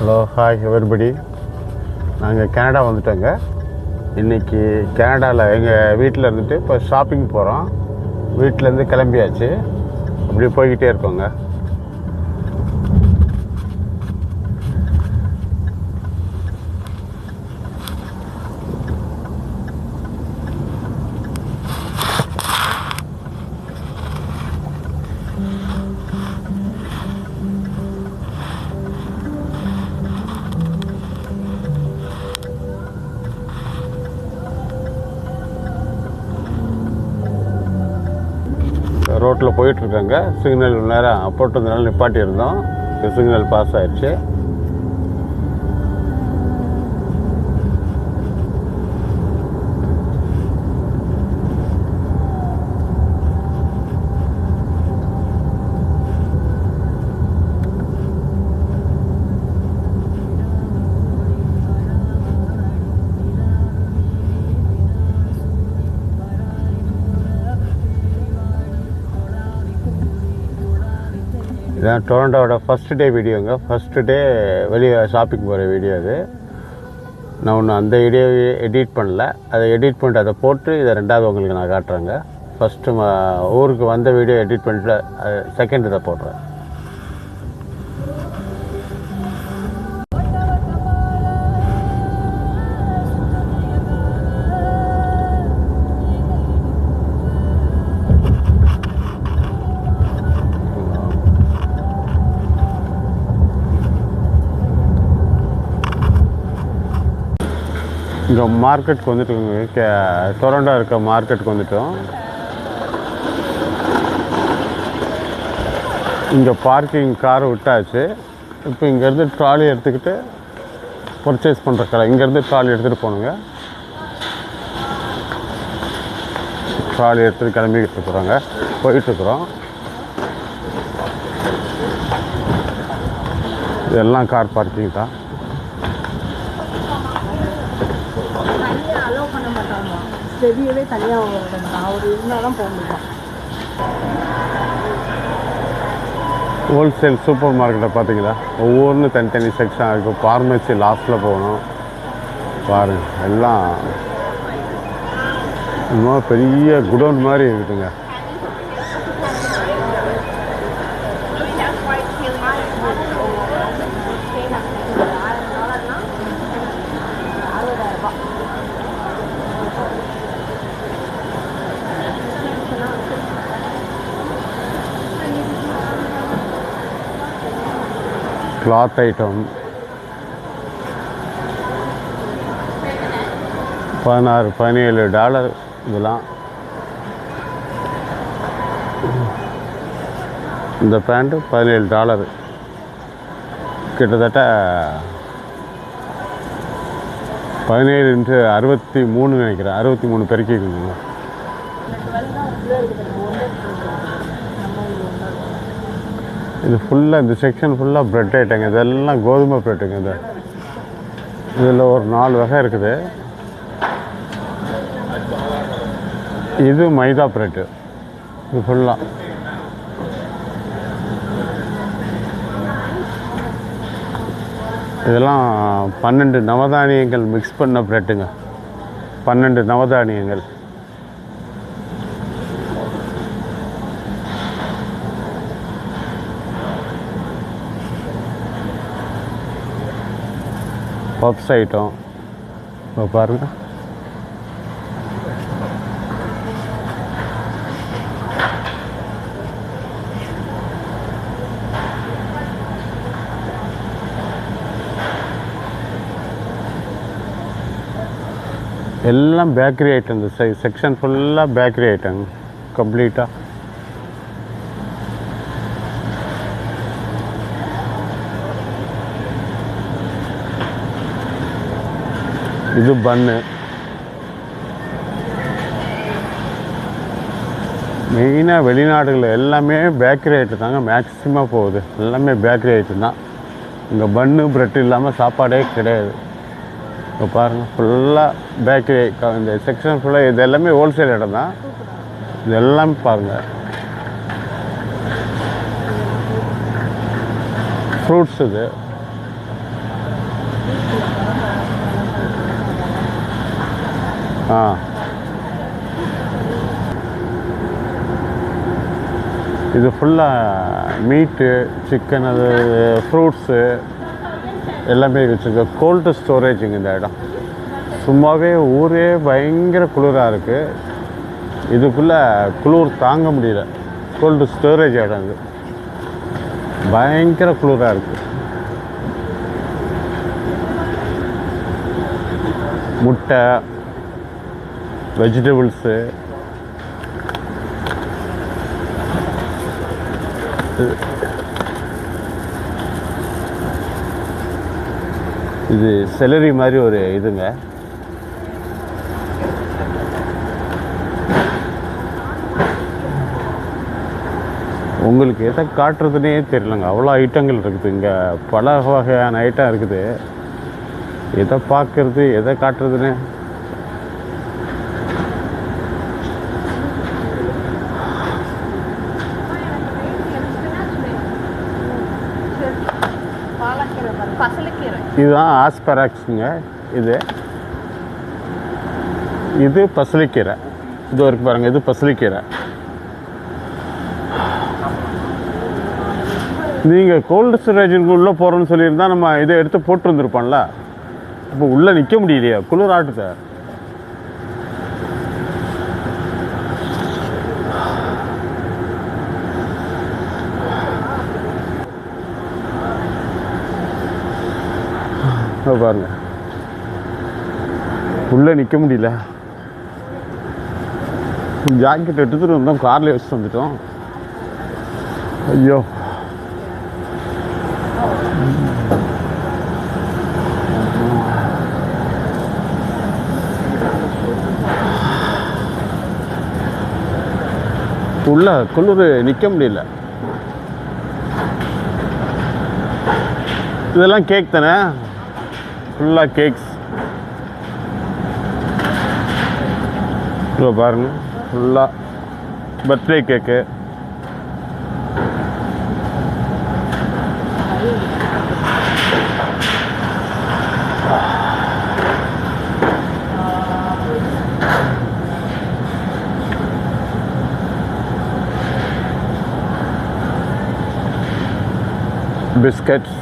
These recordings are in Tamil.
Hello hi everybody. நாங்கள் கனடா வந்துட்டோங்க. இன்றைக்கி கனடாவில் எங்கள் வீட்டில் இருந்துட்டு இப்போ ஷாப்பிங் போகிறோம். வீட்டிலேருந்து கிளம்பியாச்சு, அப்படி போய்கிட்டே இருக்கோங்க. ரோட்டில் போயிட்டுருக்காங்க. சிக்னல் நேரம் போட்டதுனால நிப்பாட்டி இருந்தோம். சிக்னல் பாஸ் ஆயிடுச்சு. இதான் டொரண்டோட ஃபஸ்ட்டு டே வீடியோங்க. ஃபஸ்ட்டு டே வெளியே ஷாப்பிங் போகிற வீடியோ அது. நான் ஒன்றும் அந்த வீடியோவை எடிட் பண்ணல. அதை எடிட் பண்ணிட்டு அதை போட்டு இதை ரெண்டாவது உங்களுக்கு நான் காட்டுறேங்க. ஃபஸ்ட்டு ஊருக்கு வந்த வீடியோ எடிட் பண்ணிட்டு செகண்ட் இதை போடுறேன். இங்கே மார்க்கெட்டுக்கு வந்துட்டோங்க. டொரண்டோ இருக்க மார்க்கெட்டுக்கு வந்துட்டோம். இங்கே பார்க்கிங் கார் விட்டாச்சு. இப்போ இங்கேருந்து ட்ராலி எடுத்துக்கிட்டு பர்ச்சேஸ் பண்ணுற கடை, இங்கேருந்து ட்ராலி எடுத்துகிட்டு போகணுங்க. ட்ராலி எடுத்துகிட்டு கிளம்பிக்கிட்டு இருக்கிறோங்க. போயிட்டுருக்குறோம். இதெல்லாம் கார் பார்க்கிங் தான். வெளியவே தனியாக அவர் இருந்தால் தான் போக முடியும். ஹோல்சேல் சூப்பர் மார்க்கெட்டை பார்த்தீங்களா? ஒவ்வொன்றும் தனித்தனி செக்ஷன் இருக்குது. ஃபார்மசி லாஸ்ட்டில் போகணும். பாருங்கள், எல்லாம் இன்னும் பெரிய குடோன் மாதிரி இருக்குதுங்க. கிளாத் ஐட்டம் $16-17 இதெல்லாம். இந்த பேண்ட்டு $17, கிட்டத்தட்ட 17x63 நினைக்கிறேன். 63 பெருக்கிக்குங்க. இது ஃபுல்லாக, இந்த செக்ஷன் ஃபுல்லாக ப்ரெட் ஐட்டங்க. இதெல்லாம் கோதுமை ப்ரெட்டுங்க. இதில் ஒரு 4 வகை இருக்குது. இது மைதா ப்ரெட்டு. இது ஃபுல்லாக இதெல்லாம் 12 நவதானியங்கள் மிக்ஸ் பண்ண ப்ரெட்டுங்க. 12 நவதானியங்கள். பப்ஸ் ஐட்டம் இப்போ பாருங்கள். எல்லாம் பேக்கரி ஐட்டம். இந்த செக்ஷன் ஃபுல்லாக பேக்கரி ஐட்டம் கம்ப்ளீட்டாக. இது பன்னு. மெயினாக வெளிநாடுகளில் எல்லாமே பேக்கரி ஐட்டம் தாங்க மேக்ஸிமம் போகுது. எல்லாமே பேக்கரி ஐட்டம் தான். இங்கே பன்னு ப்ரெட் இல்லாமல் சாப்பாடே கிடையாது. இப்போ பாருங்கள், ஃபுல்லாக பேக்கரி. இந்த செக்ஷன் ஃபுல்லாக இது எல்லாமே ஹோல்சேல் இடம் தான். இது எல்லாமே பாருங்கள். ஃப்ரூட்ஸ் இது ஆ இது ஃபுல்லாக மீட்டு சிக்கன் அது ஃப்ரூட்ஸு எல்லாமே வச்சுருக்க கோல்டு ஸ்டோரேஜுங்க இந்த இடம். சும்மாவே ஊரே பயங்கர குளிராக இருக்குது. இதுக்குள்ளே குளிர் தாங்க முடியல. கோல்டு ஸ்டோரேஜ் இடம் இது பயங்கர குளிராக இருக்குது. முட்டை வெஜிடபிள்ஸு இது செலரி மாதிரி ஒரு இதுங்க. உங்களுக்கு எதை காட்டுறதுனே தெரியலங்க, அவ்வளோ ஐட்டங்கள் இருக்குது இங்கே. பல வகையான ஐட்டம் இருக்குது. எதை பார்க்குறது எதை காட்டுறதுன்னு இதுதான் ஆஸ்பராக்ஸுங்க. இது பசலிக்கீரை. இது வரைக்கும் பாருங்கள், இது பசலிக்கீரை. நீங்கள் கோல்டு ஸ்டோரேஜுக்கு உள்ளே போகிறோன்னு சொல்லியிருந்தால் நம்ம இதை எடுத்து போட்டு வந்துருப்போம்ல. இப்போ உள்ளே நிற்க முடியலையா, குளிர் ஆட்டுத. பாருங்க, உள்ளே நிற்க முடியல. ஜாக்கெட் எடுத்துகிட்டு வந்தோம், காரில் வச்சுட்டு வந்துட்டோம். ஐயோ, உள்ள குளிர் நிற்க முடியல. இதெல்லாம் கேக் தானே, ஃபுல்லாக கேக்ஸ். இப்போ பாருங்கள், ஃபுல்லாக பர்த்டே கேக்கு. பிஸ்கட்ஸ்,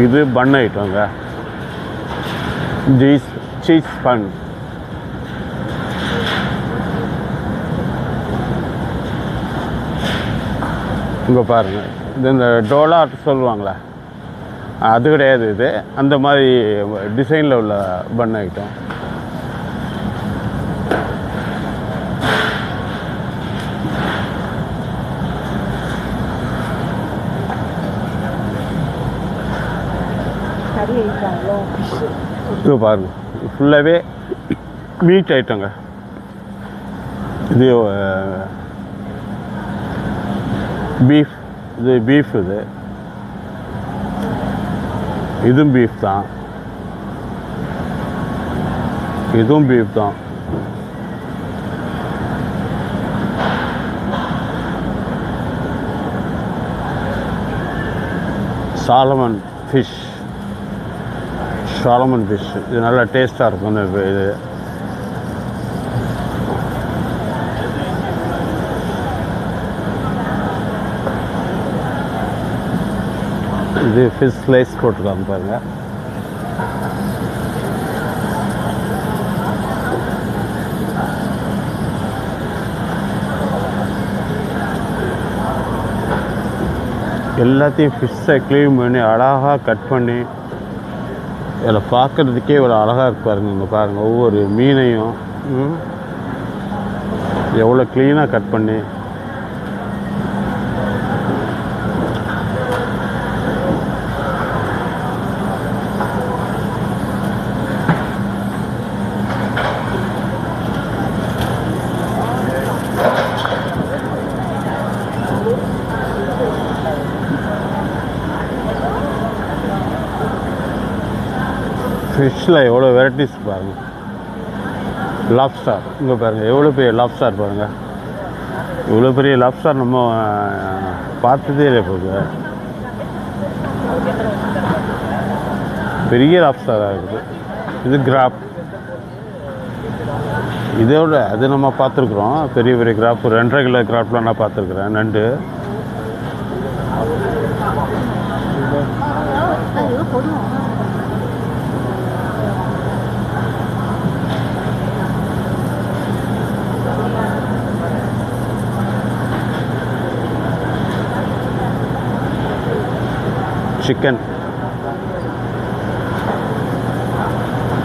இது பன் ஐட்டங்க. சீஸ் பன். இங்கே பாருங்கள், இது இந்த டோலா சொல்லுவாங்களே அது கிடையாது. இது அந்த மாதிரி டிசைனில் உள்ள பன் ஐட்டம். இது பாருங்க, ஃபுல்லாகவே மீட் ஐட்டங்க. இது பீஃப். இது பீஃப். இதுவும் பீஃப் தான். இதுவும் பீஃப் தான். சாலமன் ஃபிஷ். இது நல்லா டேஸ்ட்டாக இருக்கும். இது ஃபிஷ் ஸ்லைஸ் போட்டுருக்காங்க பாருங்கள். எல்லாத்தையும் ஃபிஷ்ஷை க்ளீன் பண்ணி அழகாக கட் பண்ணி இதில் பார்க்குறதுக்கே இவ்வளோ அழகாக இருக்கு பாருங்க. இங்கே பாருங்கள், ஒவ்வொரு மீனையும் எவ்வளோ க்ளீனாக கட் பண்ணி. ஃபிஷ்ஷில் எவ்வளோ வெரைட்டிஸ் பாருங்கள். லாப்ஸ்டார் இங்கே பாருங்கள், எவ்வளோ பெரிய லாப்ஸ்டார் பாருங்கள். இவ்வளோ பெரிய லாப்ஸ்டார் நம்ம பார்த்ததே இல்லை போகுது. பெரிய லாப்ஸ்டராக இருக்குது. இது கிராப். இதோட அது நம்ம பார்த்துருக்குறோம். பெரிய பெரிய கிராப் 2.5 கிலோ கிராப்லாம் நான் பார்த்துருக்குறேன். நண்டு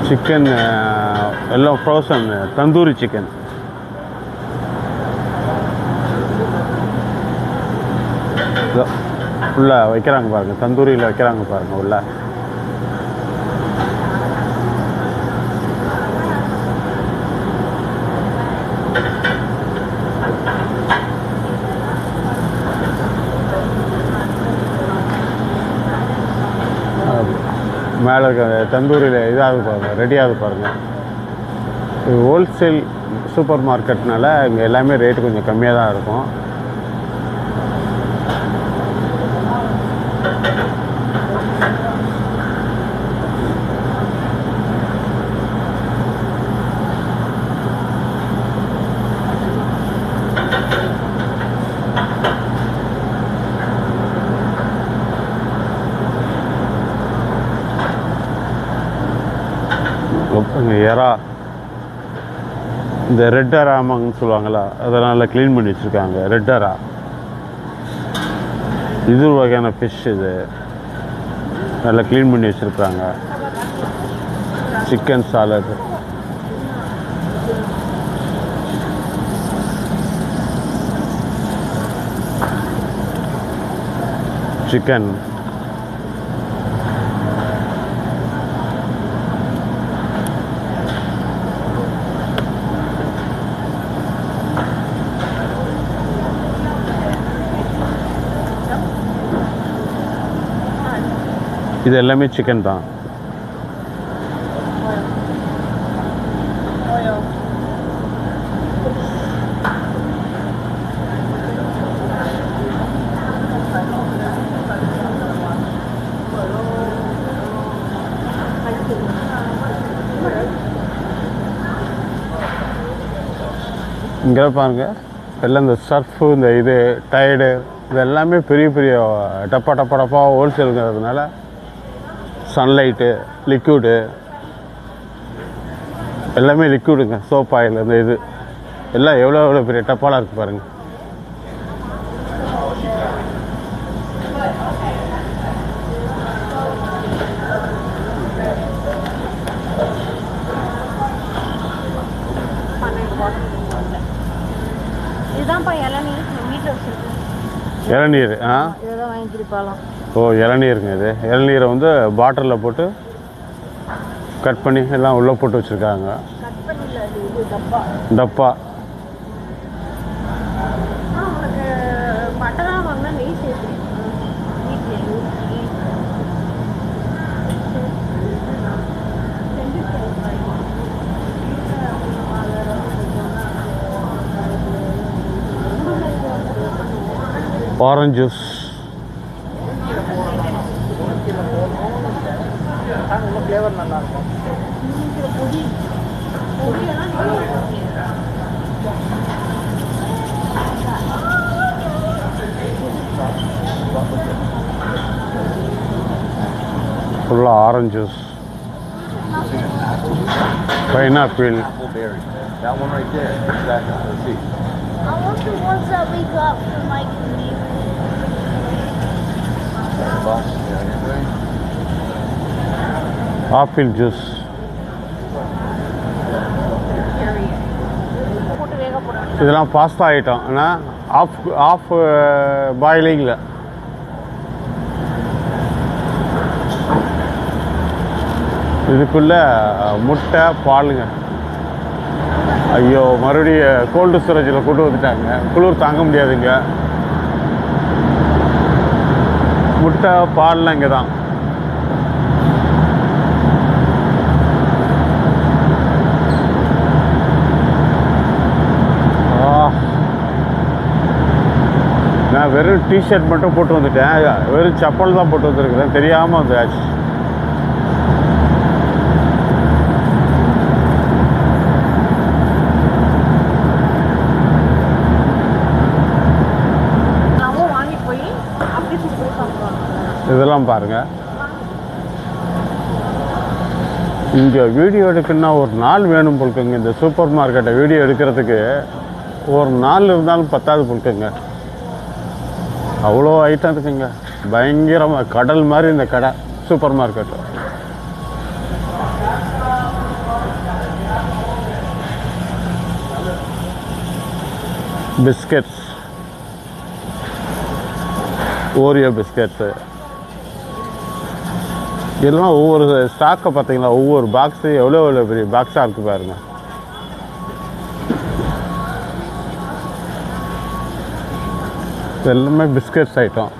சிக்கன் எல்லாம் ஃப்ரோசன் தந்தூரி சிக்கன். உள்ள வைக்கிறாங்க பாருங்கள், தந்தூரியில் வைக்கிறாங்க பாருங்கள் உள்ள. மேலே இருக்க தந்தூரியில் இதாக பாருங்கள், ரெடியாக பாருங்கள். இது ஹோல்சேல் சூப்பர் மார்க்கெட்னால இங்கே எல்லாமே ரேட்டு கொஞ்சம் கம்மியாக தான் இருக்கும். எறா, இந்த ரெட் எறாமங்கன்னு சொல்லுவாங்களா, அதனால் க்ளீன் பண்ணி வச்சுருக்காங்க. ரெட் எறா இது ஒரு வகையான ஃபிஷ். இது நல்லா க்ளீன் பண்ணி வச்சுருக்காங்க. சிக்கன் சாலட், சிக்கன், இது எல்லாமே சிக்கன் தான். இங்கே பாருங்க, எல்லாம் இந்த சர்ஃபு, இந்த இது டயர்டு, இது எல்லாமே பெரிய பெரிய டப்பா ஹோல்சேலுங்கிறதுனால சன்லைட்டு, லிக்விடு, எல்லாமே லிக்விடுங்க. சோப் ஆயில், இந்த இது எல்லாம் எவ்வளோ பெரிய டப்பாலாக இருக்குது பாருங்கள். இளநீர். ஓ, இளநீருங்க. இது இளநீரை வந்து பாட்டிலில் போட்டு கட் பண்ணி எல்லாம் உள்ளே போட்டு வச்சுருக்காங்க. டப்பா. Orange juice. ஃப்ளேவர் நல்லா இருக்கும். ஃபுல்லாக orange juice, pineapple. That one right there. Exactly. Let's see. I want the ones that we got from my community. Apple juice. இதெல்லாம் பாஸ்தா ஐட்டம். ஆனால் ஆஃப் பாயிலிங்கில். இதுக்குள்ளே முட்டை, பாலுங்க. ஐயோ, மறுபடியும் கோல்டு ஸ்டோரேஜில் கொண்டு வந்துட்டாங்க. குளிர் தாங்க முடியாதுங்க. முட்டை, பால்லாம் இங்கே தான். நான் வெறும் டிஷர்ட் மட்டும் போட்டு வந்துட்டேன். வெறும் செப்பல் தான் போட்டு வந்துருக்குறேன். தெரியாமல் வந்தாச்சு. இதெல்லாம் பாருங்கள். இங்கே வீடியோ எடுக்கணுன்னா ஒரு நாள் வேணும் பொழுக்குங்க. இந்த சூப்பர் மார்க்கெட்டை வீடியோ எடுக்கிறதுக்கு ஒரு நாள் இருந்தாலும் பத்தாது பொழுக்குங்க. அவ்வளோ ஐட்டம் இருக்குங்க. பயங்கரமாக கடல் மாதிரி இந்த கடை super market. Biscuits, Oreo biscuits இதெல்லாம் ஒவ்வொரு ஸ்டாக்கை பார்த்தீங்களா, ஒவ்வொரு பாக்ஸு எவ்வளோ பெரிய பாக்ஸாக இருக்குது பாருங்கள். எல்லாமே பிஸ்கெட்ஸ் ஐட்டம்.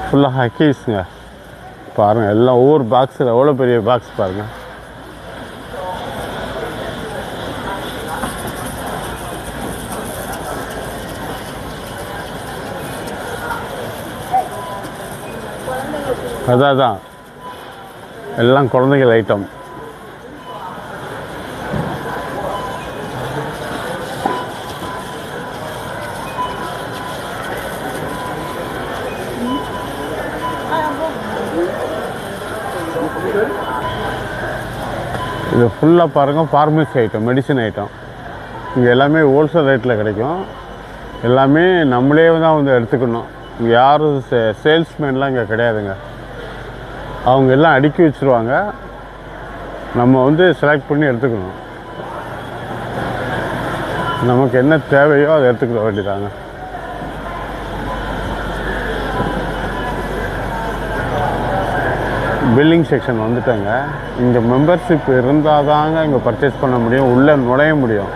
ஃபுல்லாக ஹக்கீஸுங்க பாருங்கள். எல்லாம் ஒவ்வொரு பாக்ஸில் எவ்வளோ பெரிய பாக்ஸ் பாருங்கள். அதான் எல்லாம் குழந்தைகள் ஐட்டம். இது ஃபுல்லாக பாருங்கள் ஃபார்மசி ஐட்டம், மெடிசன் ஐட்டம். இங்கே எல்லாமே ஹோல்சேல் ரேட்டில் கிடைக்கும். எல்லாமே நம்மளே தான் வந்து எடுத்துக்கணும். இங்கே யாரும் சேல்ஸ்மேன்லாம் இங்கே கிடையாதுங்க. அவங்க எல்லாம் அடுக்கி வச்சுருவாங்க. நம்ம வந்து செலக்ட் பண்ணி எடுத்துக்கணும். நமக்கு என்ன தேவையோ அதை எடுத்துக்கிற வேண்டியதாங்க. பில்லிங் செக்ஷன் வந்துட்டாங்க. இங்கே மெம்பர்ஷிப் இருந்தால் தாங்க இங்கே பர்ச்சேஸ் பண்ண முடியும், உள்ளே நுழைய முடியும்.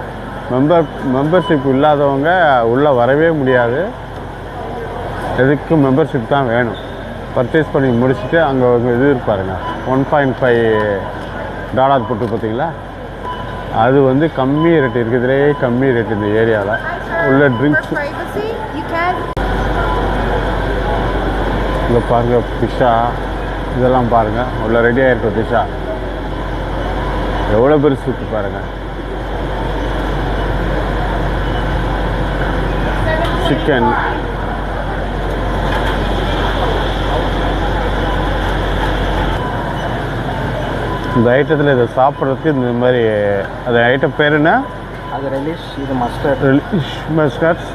மெம்பர்ஷிப் இல்லாதவங்க உள்ளே வரவே முடியாது. எதுக்கு மெம்பர்ஷிப் தான் வேணும். பர்ச்சேஸ் பண்ணி முடிச்சுட்டு அங்கே இது இருப்பாருங்க, $1.5 போட்டு பார்த்தீங்களா, அது வந்து கம்மி ரேட் இருக்குதுலே, கம்மி ரேட் இந்த ஏரியாவில் உள்ள ட்ரிங்க்ஸ். இங்கே பாருங்கள் பிஷா, இதெல்லாம் பாருங்கள் உள்ள ரெடியாக இருக்க பிஷா எவ்வளோ பெருசு இருக்குது பாருங்கள். சிக்கன், இந்த ஐட்டத்தில் இதை சாப்பிட்றதுக்கு இந்த மாதிரி அது ஐட்டம் பேர் என்ன? அது ரெலிஷ், இது மஸ்டர்ட். ரெலிஷ் மஸ்டர்ட்ஸ்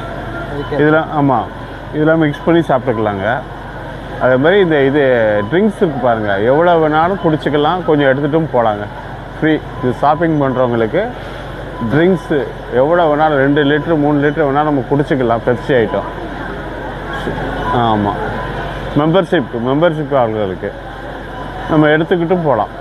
இதெல்லாம். ஆமாம், இதெல்லாம் மிக்ஸ் பண்ணி சாப்பிட்டுக்கலாங்க. அதே மாதிரி இந்த இது ட்ரிங்க்ஸ் இருக்குது பாருங்கள், எவ்வளோ வேணாலும் குடிச்சிக்கலாம், கொஞ்சம் எடுத்துகிட்டும் போகலாங்க, ஃப்ரீ. இது ஷாப்பிங் பண்ணுறவங்களுக்கு ட்ரிங்க்ஸு எவ்வளோ வேணாலும் 2 லிட்டரு 3 லிட்டரு வேணாலும் நம்ம குடிச்சிக்கலாம். Pepsi item. ஆமாம், மெம்பர்ஷிப் ஆளுங்களுக்கு நம்ம எடுத்துக்கிட்டும் போகலாம்.